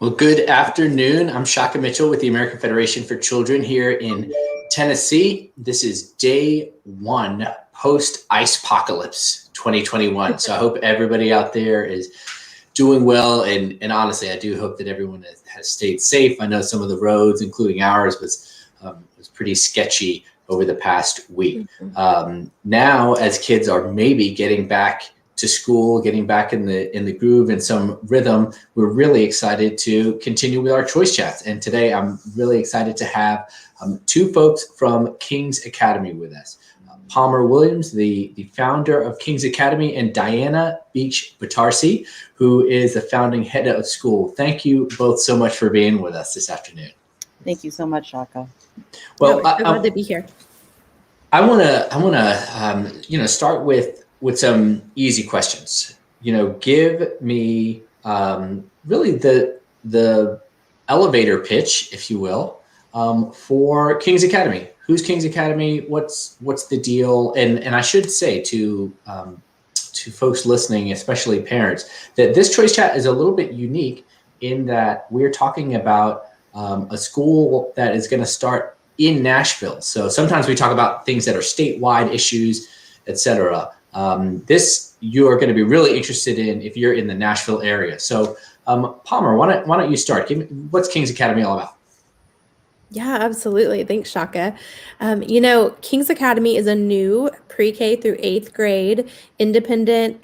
Well, good afternoon. I'm Shaka Mitchell with the American Federation for Children here in Tennessee. This is day one post-ice-pocalypse 2021. So I hope everybody out there is doing well. And honestly, I do hope that everyone has stayed safe. I know some of the roads, including ours, was pretty sketchy over the past week. Now, as kids are maybe getting back to school, getting back in the groove and some rhythm, we're really excited to continue with our choice chats. And today I'm really excited to have two folks from King's Academy with us. Palmer Williams, the founder of King's Academy, and Diana Beach Batarseh, who is the founding head of school. Thank you both so much for being with us this afternoon. Thank you so much, Shaka. Well, I'm glad to be here. I want to start with some easy questions. Give me really the elevator pitch, if you will, for King's Academy. Who's King's Academy? What's the deal? And I should say to folks listening, especially parents, that this choice chat is a little bit unique in that we're talking about a school that is going to start in Nashville. So sometimes we talk about things that are statewide issues, et cetera. This you are going to be really interested in if you're in the Nashville area. So Palmer, why don't you start? Give me, what's King's Academy all about? Yeah, absolutely. Thanks, Shaka. King's Academy is a new pre-K through 8th grade independent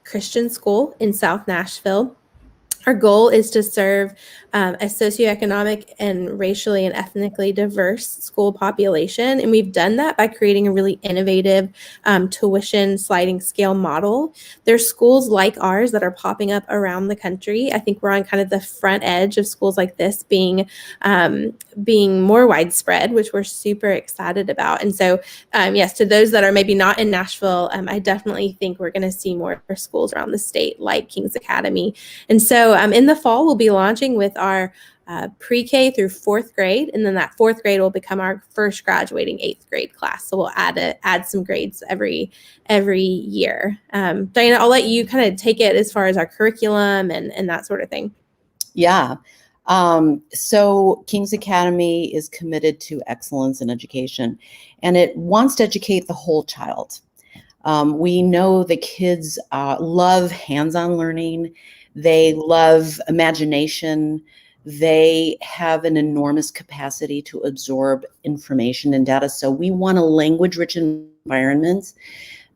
Christian school in South Nashville. Our goal is to serve a socioeconomic and racially and ethnically diverse school population. And we've done that by creating a really innovative tuition sliding scale model. There's schools like ours that are popping up around the country. I think we're on kind of the front edge of schools like this being more widespread, which we're super excited about. And so, yes, to those that are maybe not in Nashville, I definitely think we're going to see more schools around the state like King's Academy. And so in the fall, we'll be launching with our pre-K through 4th grade, and then that 4th grade will become our first graduating 8th grade class. So we'll add some grades every year. Diana, I'll let you kind of take it as far as our curriculum and that sort of thing. Yeah. So King's Academy is committed to excellence in education, and it wants to educate the whole child. We know the kids love hands-on learning. They love imagination. They have an enormous capacity to absorb information and data. So we want a language-rich environment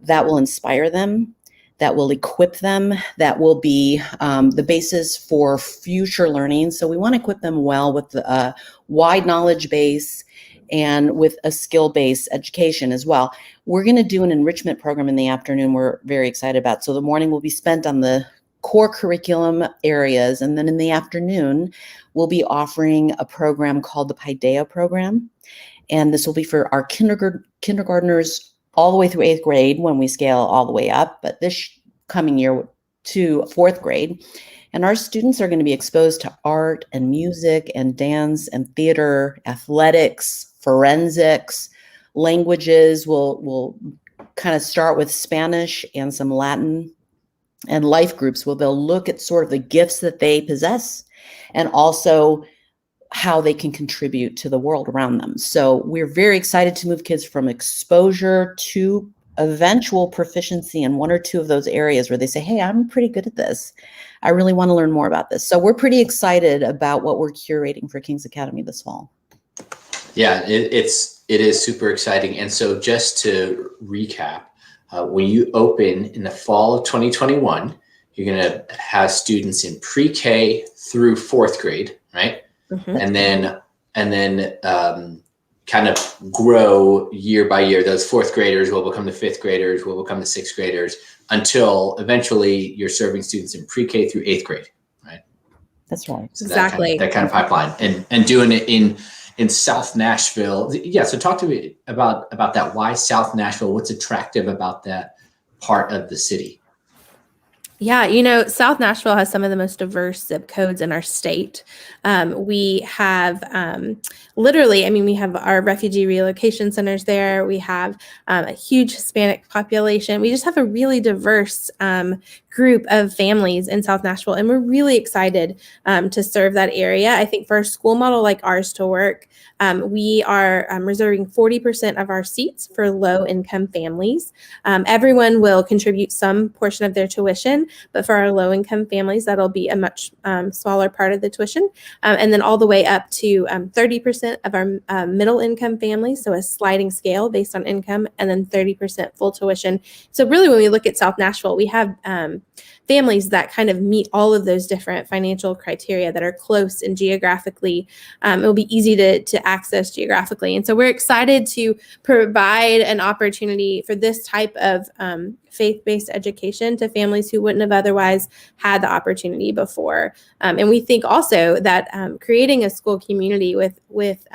that will inspire them, that will equip them, that will be the basis for future learning. So we want to equip them well with a wide knowledge base and with a skill-based education as well. We're going to do an enrichment program in the afternoon we're very excited about. So the morning will be spent on the core curriculum areas. And then in the afternoon, we'll be offering a program called the Paideia program. And this will be for our kindergartners all the way through 8th grade when we scale all the way up, but this coming year to 4th grade. And our students are going to be exposed to art and music and dance and theater, athletics, forensics, languages. We'll kind of start with Spanish and some Latin, and life groups where they'll look at sort of the gifts that they possess and also how they can contribute to the world around them. So we're very excited to move kids from exposure to eventual proficiency in one or two of those areas where they say, hey, I'm pretty good at this. I really want to learn more about this. So we're pretty excited about what we're curating for King's Academy this fall. Yeah, it is super exciting. And so just to recap, when you open in the fall of 2021, you're going to have students in pre-K through 4th grade, right? Mm-hmm. And then kind of grow year by year. Those 4th graders will become the 5th graders, will become the 6th graders, until eventually you're serving students in pre-K through 8th grade, right? That's right. So exactly. That kind of pipeline, and doing it in South Nashville. Yeah. So talk to me about that. Why South Nashville? What's attractive about that part of the city? Yeah, South Nashville has some of the most diverse zip codes in our state. We have literally, we have our refugee relocation centers there. We have a huge Hispanic population. We just have a really diverse group of families in South Nashville, and we're really excited to serve that area. I think for a school model like ours to work, we are reserving 40% of our seats for low-income families. Everyone will contribute some portion of their tuition, but for our low-income families, that'll be a much smaller part of the tuition. And then all the way up to 30% of our middle-income families, so a sliding scale based on income, and then 30% full tuition. So really, when we look at South Nashville, we have families that kind of meet all of those different financial criteria that are close and geographically, it will be easy to access geographically. And so we're excited to provide an opportunity for this type of faith-based education to families who wouldn't have otherwise had the opportunity before. And we think also that creating a school community with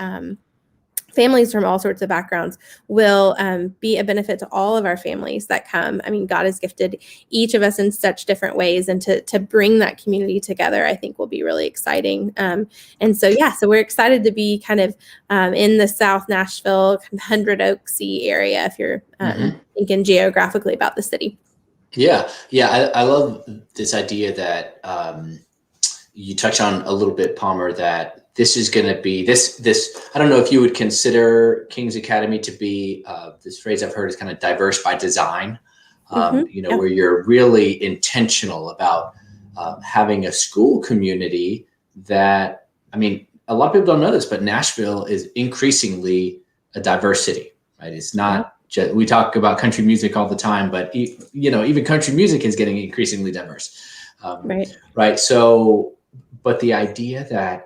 families from all sorts of backgrounds will be a benefit to all of our families that come. God has gifted each of us in such different ways, and to bring that community together, I think will be really exciting. And so we're excited to be kind of in the South Nashville, kind of 100 Oaksy area, if you're thinking geographically about the city. Yeah. I love this idea that you touch on a little bit, Palmer, that this is going to be this. I don't know if you would consider King's Academy to be this phrase I've heard is kind of diverse by design. Where you're really intentional about having a school community that, a lot of people don't know this, but Nashville is increasingly a diverse city, right? It's not just, we talk about country music all the time, but even country music is getting increasingly diverse. Right. So, but the idea that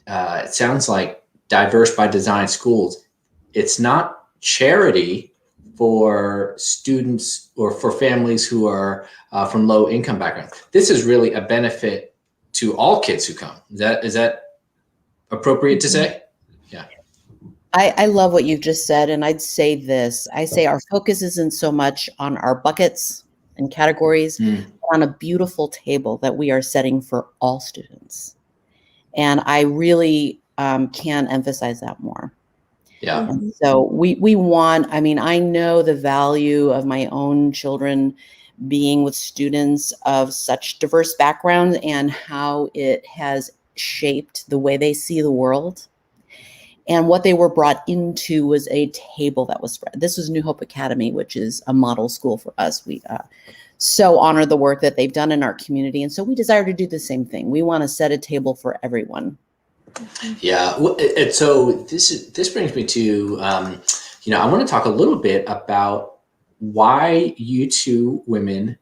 it sounds like diverse by design schools, it's not charity for students or for families who are from low income backgrounds. This is really a benefit to all kids who come. Is that appropriate to say? Yeah. I love what you've just said. And I'd say this, our focus isn't so much on our buckets and categories, but on a beautiful table that we are setting for all students. And I really can't emphasize that more. Yeah. And so we want, I know the value of my own children being with students of such diverse backgrounds and how it has shaped the way they see the world. And what they were brought into was a table that was spread. This was New Hope Academy, which is a model school for us. We so honor the work that they've done in our community. And so we desire to do the same thing. We want to set a table for everyone. Yeah. And so this brings me to, I want to talk a little bit about why you two women,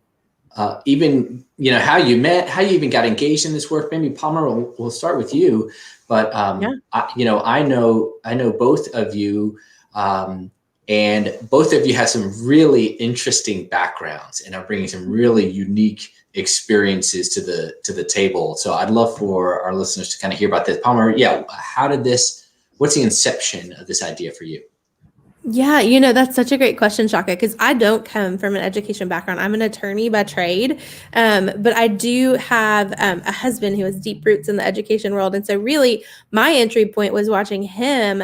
even, how you met, how you even got engaged in this work. Maybe Palmer, we'll start with you. But, I know both of you, and both of you have some really interesting backgrounds and are bringing some really unique experiences to the table. So I'd love for our listeners to kind of hear about this. Palmer, what's the inception of this idea for you? Yeah, that's such a great question, Shaka, because I don't come from an education background. I'm an attorney by trade, but I do have a husband who has deep roots in the education world. And so really my entry point was watching him.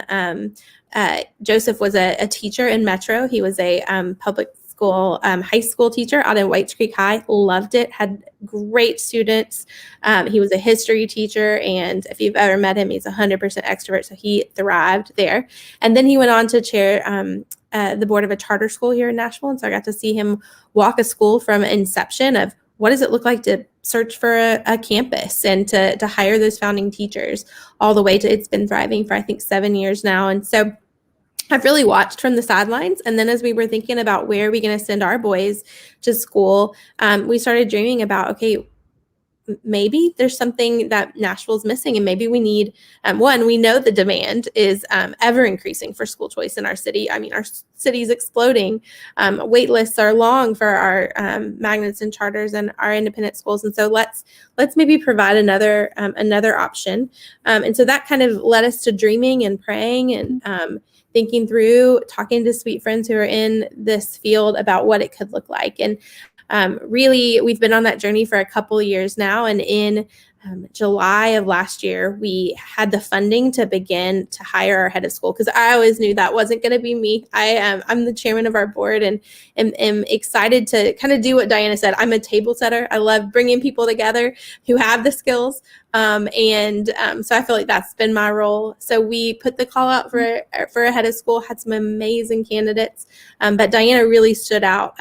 Joseph was a teacher in Metro. He was a public school, high school teacher out in Whites Creek High. Loved it, had great students. He was a history teacher, and if you've ever met him, he's 100% extrovert, so he thrived there. And then he went on to chair the board of a charter school here in Nashville, and so I got to see him walk a school from inception of what does it look like to search for a campus and to hire those founding teachers, all the way to it's been thriving for I think 7 years now. And so I've really watched from the sidelines. And then as we were thinking about where are we going to send our boys to school, we started dreaming about, okay, maybe there's something that Nashville's missing, and maybe we need, we know the demand is ever increasing for school choice in our city. Our city's exploding. Wait lists are long for our magnets and charters and our independent schools. And so let's maybe provide another option. And so that kind of led us to dreaming and praying and thinking through, talking to sweet friends who are in this field about what it could look like. And really, we've been on that journey for a couple of years now. And in July of last year, we had the funding to begin to hire our head of school, because I always knew that wasn't going to be me. I'm the chairman of our board, and am excited to kind of do what Diana said. I'm a table setter. I love bringing people together who have the skills. So I feel like that's been my role. So we put the call out for a head of school, had some amazing candidates, but Diana really stood out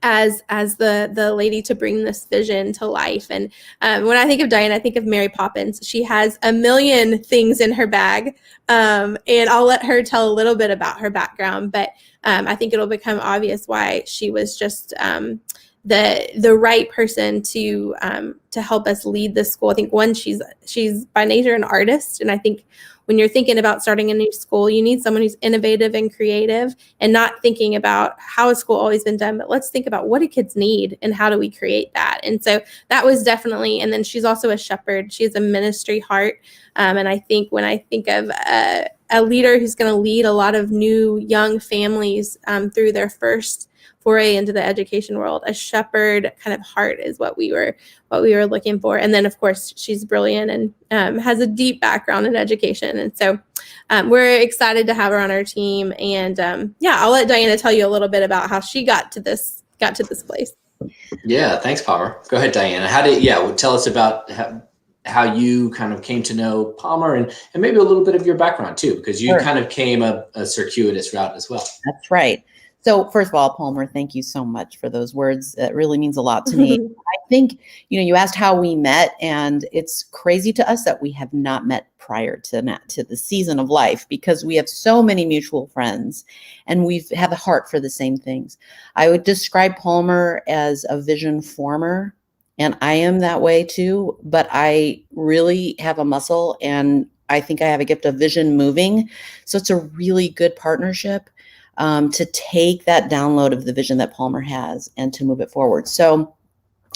as the lady to bring this vision to life. And when I think of Diana, I think of Mary Poppins. She has a million things in her bag, and I'll let her tell a little bit about her background, but I think it'll become obvious why she was just the right person to help us lead this school. I think one, she's by nature an artist, and I think when you're thinking about starting a new school, you need someone who's innovative and creative, and not thinking about how has school always been done, but let's think about what do kids need and how do we create that. And so that was definitely, and then she's also a shepherd. She has a ministry heart. And I think when I think of a leader who's going to lead a lot of new young families through their first foray into the education world, a shepherd kind of heart is what we were looking for. And then of course she's brilliant and has a deep background in education. And so we're excited to have her on our team. And I'll let Diana tell you a little bit about how she got to this place. Yeah, thanks, Palmer. Go ahead, Diana. Tell us about how you kind of came to know Palmer, and maybe a little bit of your background too, because you kind of came a circuitous route as well. That's right. So first of all, Palmer, thank you so much for those words. It really means a lot to me. I think, you asked how we met, and it's crazy to us that we have not met prior to the season of life, because we have so many mutual friends and we have a heart for the same things. I would describe Palmer as a vision former, and I am that way too, but I really have a muscle, and I think I have a gift of vision moving. So it's a really good partnership. To take that download of the vision that Palmer has and to move it forward. So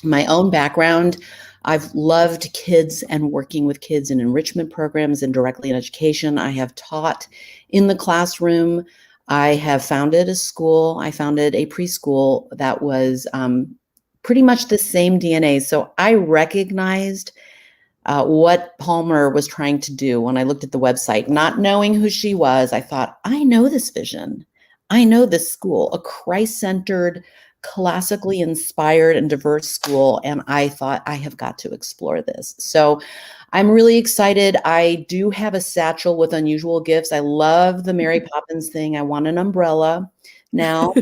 my own background, I've loved kids and working with kids in enrichment programs and directly in education. I have taught in the classroom. I have founded a school. I founded a preschool that was pretty much the same DNA. So I recognized what Palmer was trying to do when I looked at the website. Not knowing who she was, I thought, I know this vision. I know this school, a Christ-centered, classically inspired and diverse school. And I thought, I have got to explore this. So I'm really excited. I do have a satchel with unusual gifts. I love the Mary Poppins thing. I want an umbrella now,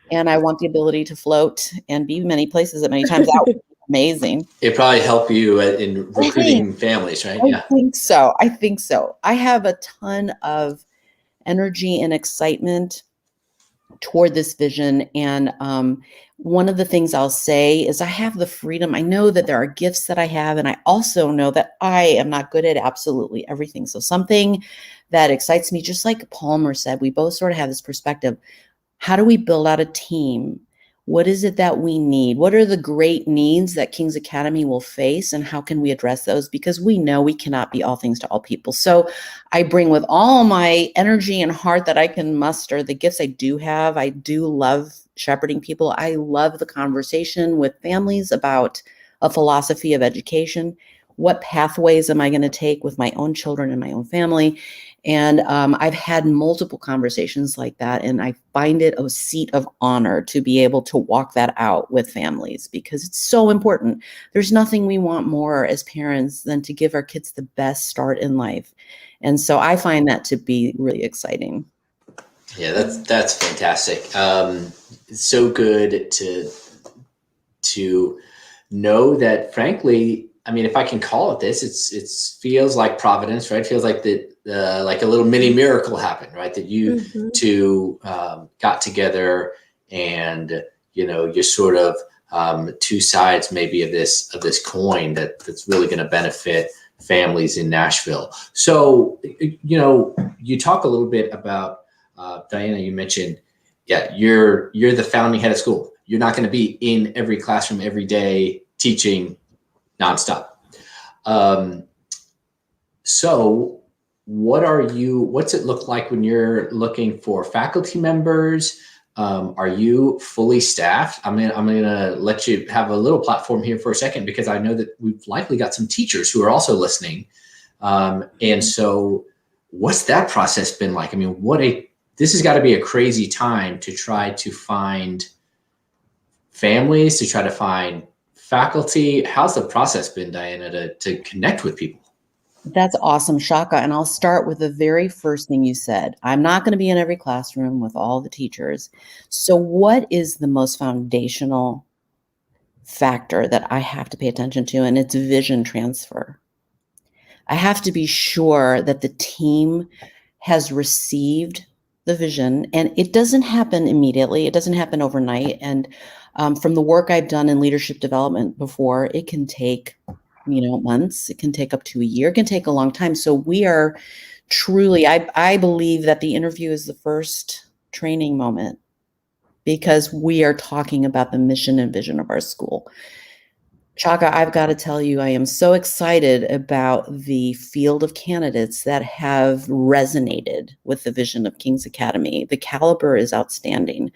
and I want the ability to float and be many places at many times. That would be amazing. It probably help you in recruiting families, right? I think so. I have a ton of energy and excitement toward this vision. And one of the things I'll say is I have the freedom. I know that there are gifts that I have, and I also know that I am not good at absolutely everything. So something that excites me, just like Palmer said, we both sort of have this perspective. How do we build out a team? What is it that we need? What are the great needs that King's Academy will face, and how can we address those? Because we know we cannot be all things to all people. So I bring with all my energy and heart that I can muster the gifts I do have. I do love shepherding people. I love the conversation with families about a philosophy of education. What pathways am I going to take with my own children and my own family? And I've had multiple conversations like that, and I find it a seat of honor to be able to walk that out with families, because it's so important. There's nothing we want more as parents than to give our kids the best start in life. And so I find that to be really exciting. Yeah, that's fantastic. It's so good to know that, frankly, I mean, if I can call it this, it feels like providence, right? It feels like like a little mini miracle happened, right? That you two got together, and you're sort of two sides maybe of this coin that's really going to benefit families in Nashville. So you talk a little bit about Diana. You mentioned, you're the founding head of school. You're not going to be in every classroom every day teaching nonstop. So what's it look like when you're looking for faculty members? Are you fully staffed? I'm going to let you have a little platform here for a second, because I know that we've likely got some teachers who are also listening. And so what's that process been like? I mean, this has got to be a crazy time to try to find families, to try to find faculty. How's the process been, Diana, to connect with people? That's awesome, Shaka. And I'll start with the very first thing you said. I'm not going to be in every classroom with all the teachers. So what is the most foundational factor that I have to pay attention to? And it's vision transfer. I have to be sure that the team has received the vision, and it doesn't happen immediately. It doesn't happen overnight. And from the work I've done in leadership development before, it can take months. It can take up to a year. It can take a long time. So we are truly, I believe that the interview is the first training moment, because we are talking about the mission and vision of our school. Chaka, I've got to tell you, I am so excited about the field of candidates that have resonated with the vision of King's Academy. The caliber is outstanding,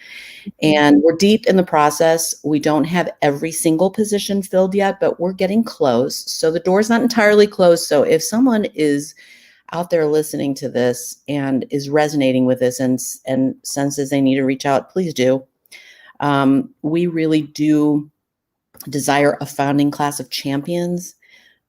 and we're deep in the process. We don't have every single position filled yet, but we're getting close. So the door's not entirely closed. So if someone is out there listening to this and is resonating with this and senses they need to reach out, please do. We really do desire a founding class of champions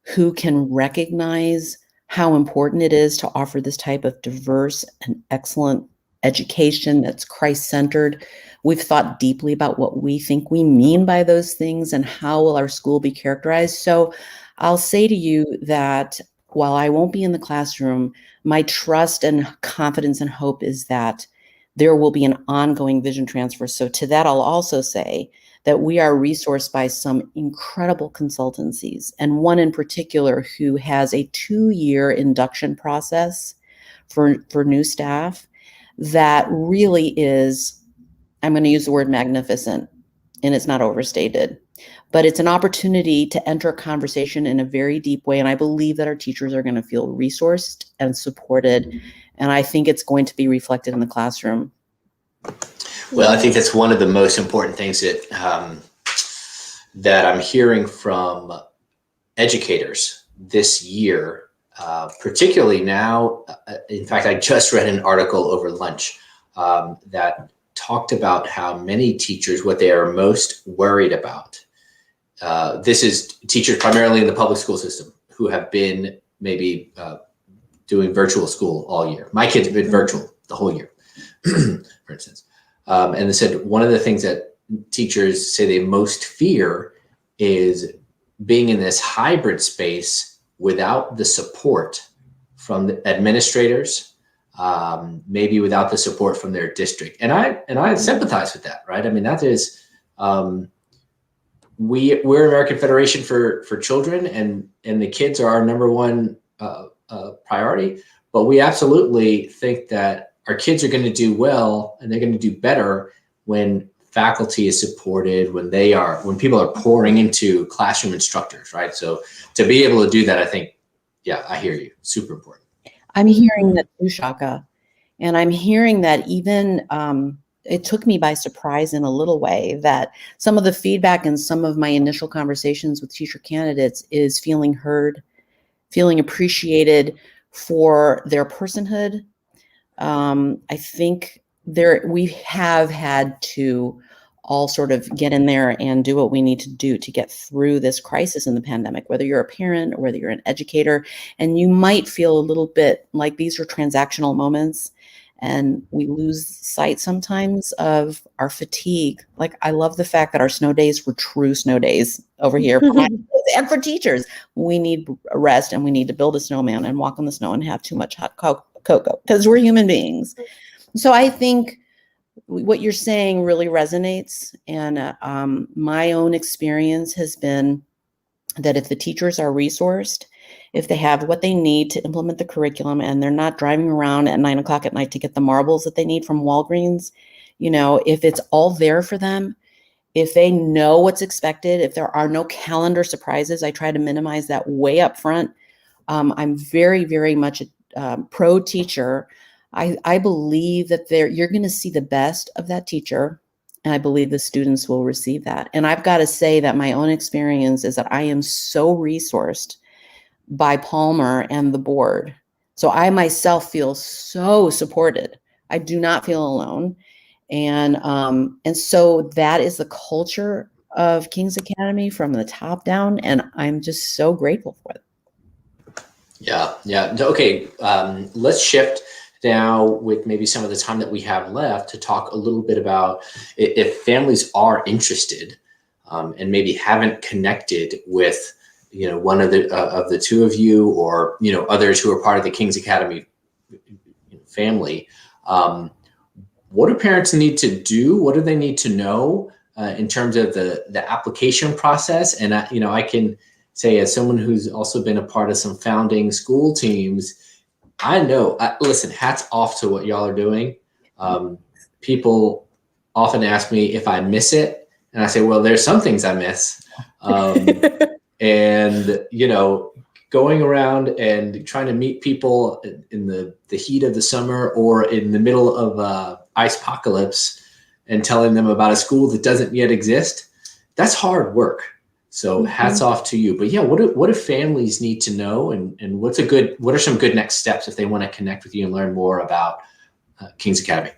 who can recognize how important it is to offer this type of diverse and excellent education that's Christ-centered. We've thought deeply about what we think we mean by those things and how will our school be characterized. So I'll say to you that while I won't be in the classroom, my trust and confidence and hope is that there will be an ongoing vision transfer. So to that, I'll also say that we are resourced by some incredible consultancies, and one in particular who has a 2-year induction process for new staff that really is, I'm going to use the word magnificent, and it's not overstated, but it's an opportunity to enter a conversation in a very deep way. And I believe that our teachers are going to feel resourced and supported. And I think it's going to be reflected in the classroom. Well, I think that's one of the most important things that I'm hearing from educators this year, particularly now. In fact, I just read an article over lunch that talked about how many teachers, what they are most worried about. This is teachers primarily in the public school system who have been maybe doing virtual school all year. My kids have been virtual the whole year, for instance. And they said one of the things that teachers say they most fear is being in this hybrid space without the support from the administrators, maybe without the support from their district. And I sympathize with that, right? I mean, that is, we're American Federation for Children, and the kids are our number one priority, but we absolutely think that our kids are going to do well, and they're going to do better when faculty is supported, when people are pouring into classroom instructors, right? So to be able to do that, I think, yeah, I hear you. Super important. I'm hearing that too, Shaka. And I'm hearing that even, it took me by surprise in a little way that some of the feedback and some of my initial conversations with teacher candidates is feeling heard, feeling appreciated for their personhood. I think we have had to all sort of get in there and do what we need to do to get through this crisis in the pandemic, whether you're a parent or whether you're an educator, and you might feel a little bit like these are transactional moments and we lose sight sometimes of our fatigue. Like, I love the fact that our snow days were true snow days over here. And for teachers, we need rest, and we need to build a snowman and walk on the snow and have too much hot cocoa because we're human beings. So I think what you're saying really resonates. And my own experience has been that if the teachers are resourced, if they have what they need to implement the curriculum, and they're not driving around at 9 o'clock at night to get the marbles that they need from Walgreens, if it's all there for them, if they know what's expected, if there are no calendar surprises, I try to minimize that way up front. I'm very, very much a pro teacher. I believe that you're going to see the best of that teacher, and I believe the students will receive that. And I've got to say that my own experience is that I am so resourced by Palmer and the board. So I myself feel so supported. I do not feel alone. And so that is the culture of King's Academy from the top down, and I'm just so grateful for it. Yeah. Okay, let's shift now with maybe some of the time that we have left to talk a little bit about if families are interested and maybe haven't connected with one of the two of you, or others who are part of the King's Academy family. What do parents need to do? What do they need to know in terms of the application process? And I can say, as someone who's also been a part of some founding school teams, I know. Listen, hats off to what y'all are doing. People often ask me if I miss it, and I say, well, there's some things I miss. And going around and trying to meet people in the heat of the summer or in the middle of ice-pocalypse and telling them about a school that doesn't yet exist, that's hard work. So hats off to you. But yeah, what do families need to know, and what are some good next steps if they want to connect with you and learn more about King's Academy?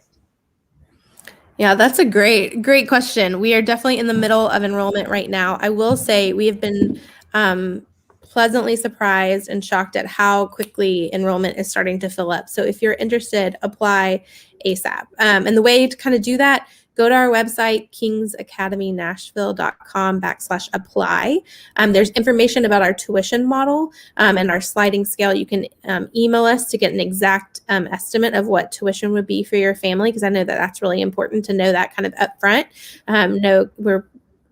Yeah, that's a great question. We are definitely in the middle of enrollment right now. I will say we have been pleasantly surprised and shocked at how quickly enrollment is starting to fill up. So if you're interested, apply ASAP. And the way to kind of do that, go to our website, kingsacademynashville.com/apply. There's information about our tuition model and our sliding scale. You can email us to get an exact estimate of what tuition would be for your family, because I know that that's really important to know that kind of upfront.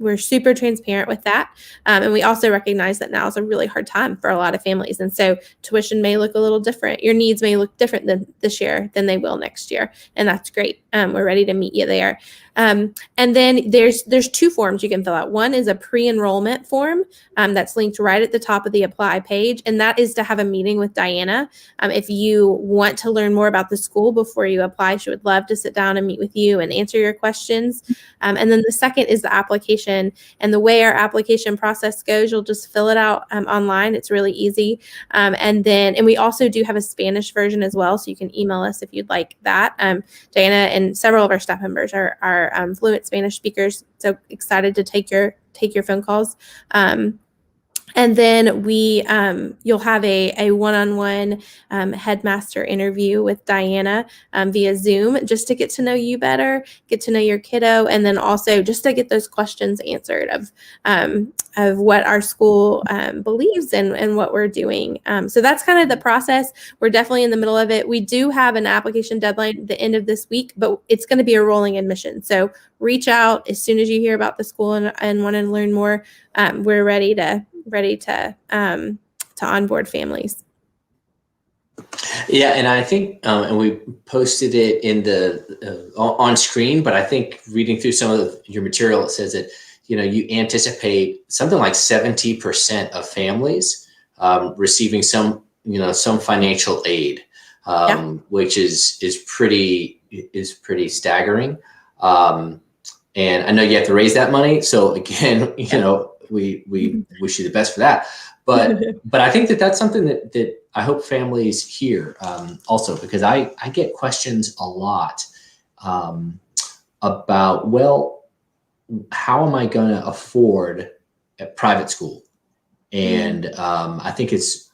We're super transparent with that. And we also recognize that now is a really hard time for a lot of families. And so tuition may look a little different. Your needs may look different this year than they will next year. And that's great. We're ready to meet you there. And then there's two forms you can fill out. One is a pre-enrollment form that's linked right at the top of the apply page. And that is to have a meeting with Diana. If you want to learn more about the school before you apply, she would love to sit down and meet with you and answer your questions. And then the second is the application. And the way our application process goes, you'll just fill it out online. It's really easy. And we also do have a Spanish version as well. So you can email us if you'd like that. Diana and several of our staff members are fluent Spanish speakers. So excited to take your phone calls. And then you'll have a one-on-one headmaster interview with Diana via Zoom, just to get to know you better, get to know your kiddo, and then also just to get those questions answered of what our school believes and what we're doing. So that's kind of the process. We're definitely in the middle of it. We do have an application deadline at the end of this week, but it's going to be a rolling admission. So reach out as soon as you hear about the school and want to learn more. We're ready to onboard families. Yeah, and I think, and we posted it in the on screen, but I think reading through some of your material, it says that you anticipate something like 70% of families receiving some financial aid, which is pretty staggering. And I know you have to raise that money, so again, we wish you the best for that. But I think that's something that I hope families hear also, because I get questions a lot about, well, how am I going to afford a private school? And I think it's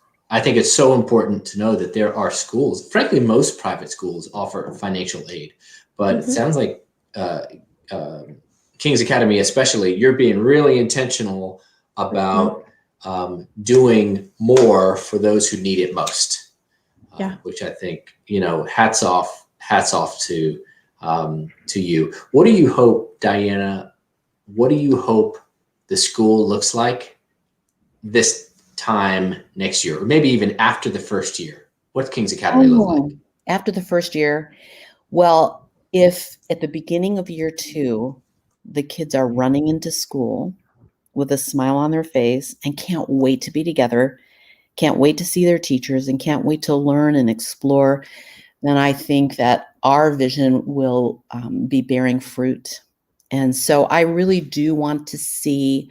so important to know that there are schools. Frankly, most private schools offer financial aid, but it sounds like King's Academy, especially, you're being really intentional about doing more for those who need it most. Which I think, hats off to you. What do you hope, Diana? What do you hope the school looks like this time next year, or maybe even after the first year? What's King's Academy look like? After the first year? Well, if at the beginning of year 2, the kids are running into school with a smile on their face and can't wait to be together, can't wait to see their teachers, and can't wait to learn and explore, then I think that our vision will be bearing fruit. And so I really do want to see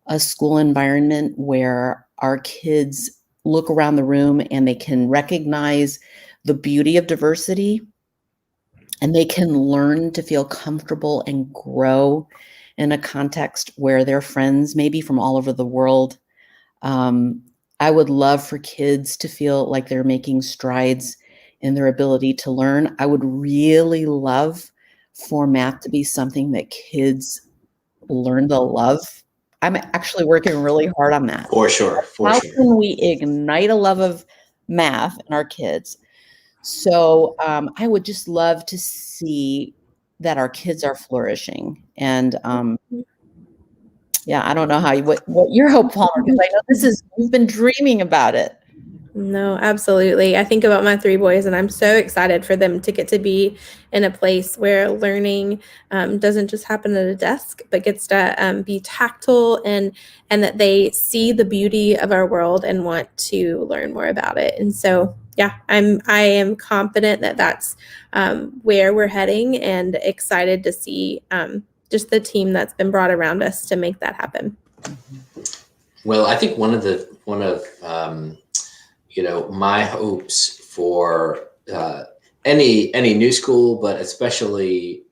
a school environment where our kids look around the room and they can recognize the beauty of diversity, and they can learn to feel comfortable and grow in a context where their friends, maybe from all over the world. I would love for kids to feel like they're making strides in their ability to learn. I would really love for math to be something that kids learn to love. I'm actually working really hard on that. For sure. How can we ignite a love of math in our kids? So I would just love to see that our kids are flourishing. And yeah, I don't know what your hope, Palmer, because I know you've been dreaming about it. No, absolutely. I think about my 3 boys, and I'm so excited for them to get to be in a place where learning doesn't just happen at a desk, but gets to be tactile, and that they see the beauty of our world and want to learn more about it. And so, yeah, I am confident that that's where we're heading, and excited to see just the team that's been brought around us to make that happen. Well, I think one of my hopes for any new school, but especially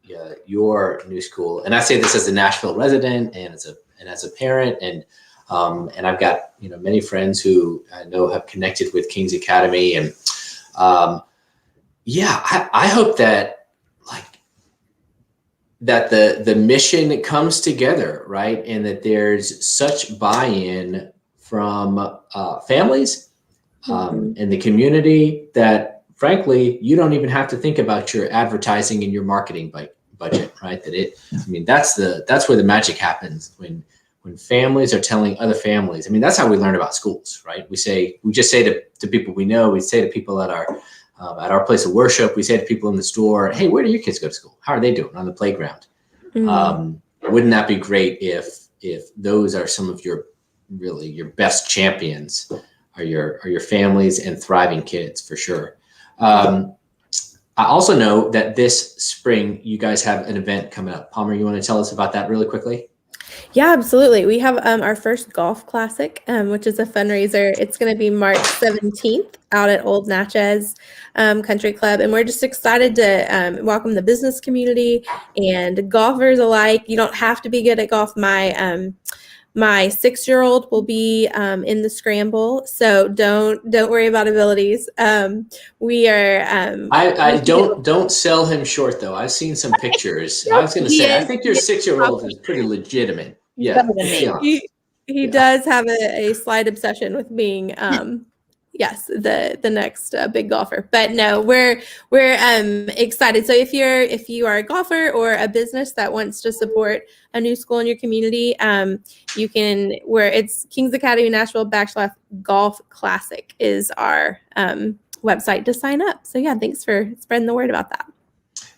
your new school, and I say this as a Nashville resident and as a parent, and I've got many friends who I know have connected with King's Academy, and I hope that the mission comes together, right, and that there's such buy-in from families. In the community, that frankly, you don't even have to think about your advertising and your marketing budget, right? That's where the magic happens when families are telling other families. I mean, that's how we learn about schools, right? We just say to people we know, we say to people at our place of worship, we say to people in the store, hey, where do your kids go to school? How are they doing on the playground? Wouldn't that be great if those are some of your best champions? Are your families and thriving kids, for sure. I also know that this spring you guys have an event coming up. Palmer, you want to tell us about that really quickly? Yeah, absolutely. We have our first golf classic, which is a fundraiser. It's going to be March 17th out at Old Natchez Country Club. And we're just excited to welcome the business community and golfers alike. You don't have to be good at golf. My 6-year-old will be in the scramble, so don't worry about abilities. We are. I don't sell him short though. I've seen some pictures. I was going to say, I think your 6-year-old is pretty legitimate. Yeah, he does have a slight obsession with being. Yes, the next big golfer. But no, we're excited. So if you are a golfer or a business that wants to support a new school in your community, you can. Where it's King's Academy Nashville /Golf Classic is our website to sign up. So yeah, thanks for spreading the word about that.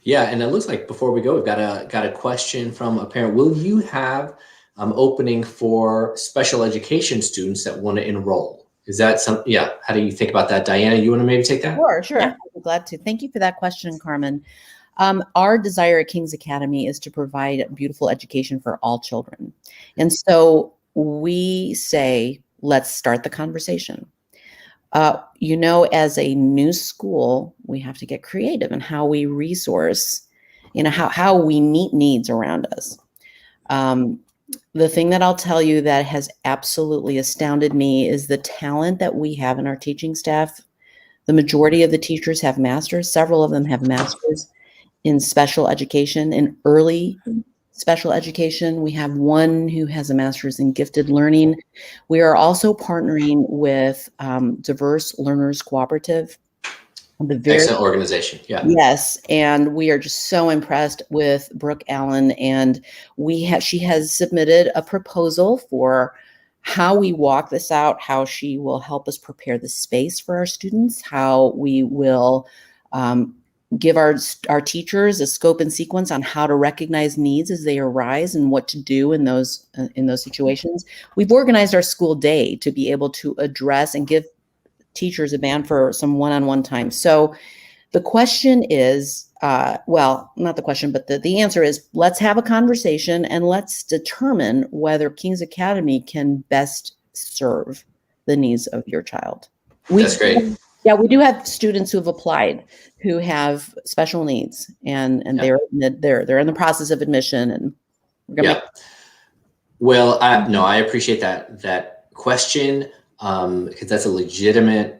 Yeah, and it looks like before we go, we've got a question from a parent. Will you have opening for special education students that want to enroll? Is that something? Yeah. How do you think about that? Diana, you want to maybe take that? Sure. Yeah. I'd be glad to. Thank you for that question, Carmen. Our desire at King's Academy is to provide beautiful education for all children. And so we say, let's start the conversation. As a new school, we have to get creative in how we resource, how we meet needs around us. The thing that I'll tell you that has absolutely astounded me is the talent that we have in our teaching staff. The majority of the teachers have masters. Several of them have masters in special education, in early special education. We have one who has a master's in gifted learning. We are also partnering with Diverse Learners Cooperative. Excellent organization. Yeah. Yes. And we are just so impressed with Brooke Allen. And she has submitted a proposal for how we walk this out, how she will help us prepare the space for our students, how we will give our teachers a scope and sequence on how to recognize needs as they arise and what to do in those situations. We've organized our school day to be able to address and give teachers a band for some one-on-one time. So The question is, well, not the question, but the answer is, let's have a conversation and let's determine whether King's Academy can best serve the needs of your child. That's great. Yeah, we do have students who have applied who have special needs, and they're in the process of admission, and we're gonna Well, I appreciate that question, because that's a legitimate,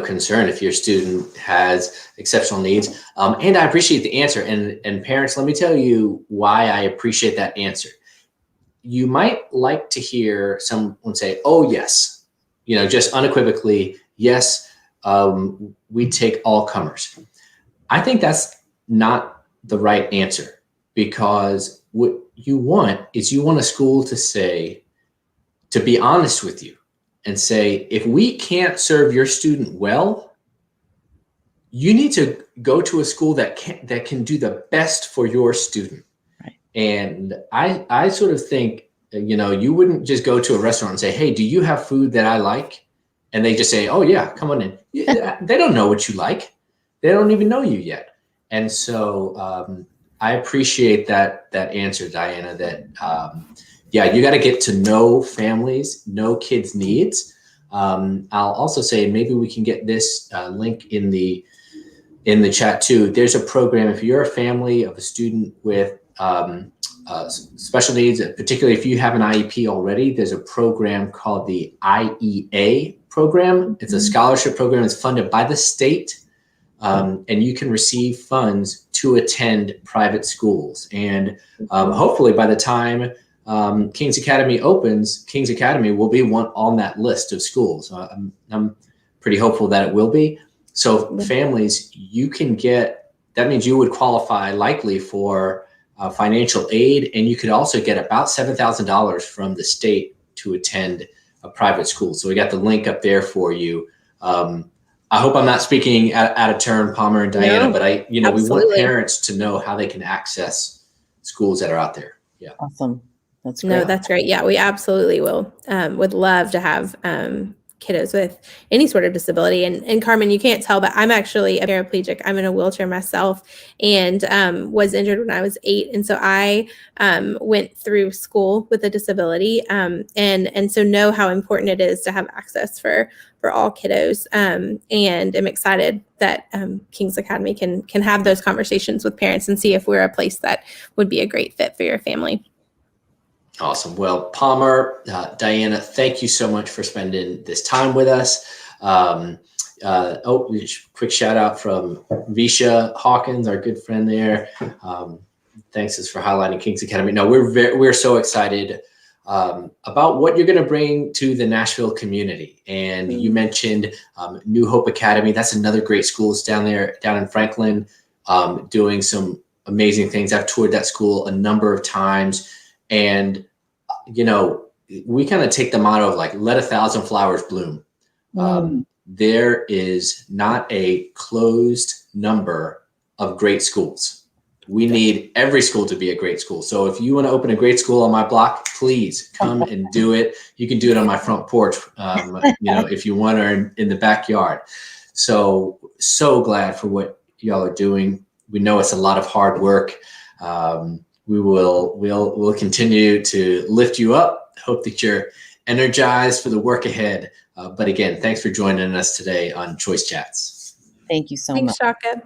concern if your student has exceptional needs. And I appreciate the answer. And parents, let me tell you why I appreciate that answer. You might like to hear someone say, "Oh, yes," just unequivocally, "Yes, we take all comers." I think that's not the right answer, because what you want is a school to be honest with you and say, if we can't serve your student well, you need to go to a school that can do the best for your student. Right. And I sort of think, you wouldn't just go to a restaurant and say, "Hey, do you have food that I like?" And they just say, "Oh yeah, come on in." They don't know what you like. They don't even know you yet. And so I appreciate that answer, Diana, that you got to get to know families, know kids' needs. I'll also say, maybe we can get this link in the chat too. There's a program, if you're a family of a student with special needs, particularly if you have an IEP already, there's a program called the IEA program. It's a scholarship program. It's funded by the state. And you can receive funds to attend private schools. And hopefully by the time King's Academy opens, King's Academy will be one on that list of schools. I'm pretty hopeful that it will be. So families, that means you would qualify likely for financial aid, and you could also get about $7,000 from the state to attend a private school. So we got the link up there for you. I hope I'm not speaking out of turn, Palmer and Diana, but we want parents to know how they can access schools that are out there. Yeah. Awesome. That's great. No, that's great. Yeah, we absolutely will. Would love to have kiddos with any sort of disability. And Carmen, you can't tell, but I'm actually a paraplegic. I'm in a wheelchair myself, and was injured when I was 8. And so I went through school with a disability, and so know how important it is to have access for all kiddos. And I'm excited that King's Academy can have those conversations with parents and see if we're a place that would be a great fit for your family. Awesome. Well, Palmer, Diana, thank you so much for spending this time with us. Quick shout out from Visha Hawkins, our good friend there. Thanks for highlighting King's Academy. No, we're so excited about what you're going to bring to the Nashville community. And you mentioned New Hope Academy. That's another great school. It's down in Franklin, doing some amazing things. I've toured that school a number of times. And, we kind of take the motto of let 1,000 flowers bloom. There is not a closed number of great schools. We need every school to be a great school. So if you want to open a great school on my block, please come and do it. You can do it on my front porch, if you want, or in the backyard. So glad for what y'all are doing. We know it's a lot of hard work. We'll continue to lift you up. Hope that you're energized for the work ahead. But again, thanks for joining us today on Choice Chats. Thank you so much. Thanks, Shaka.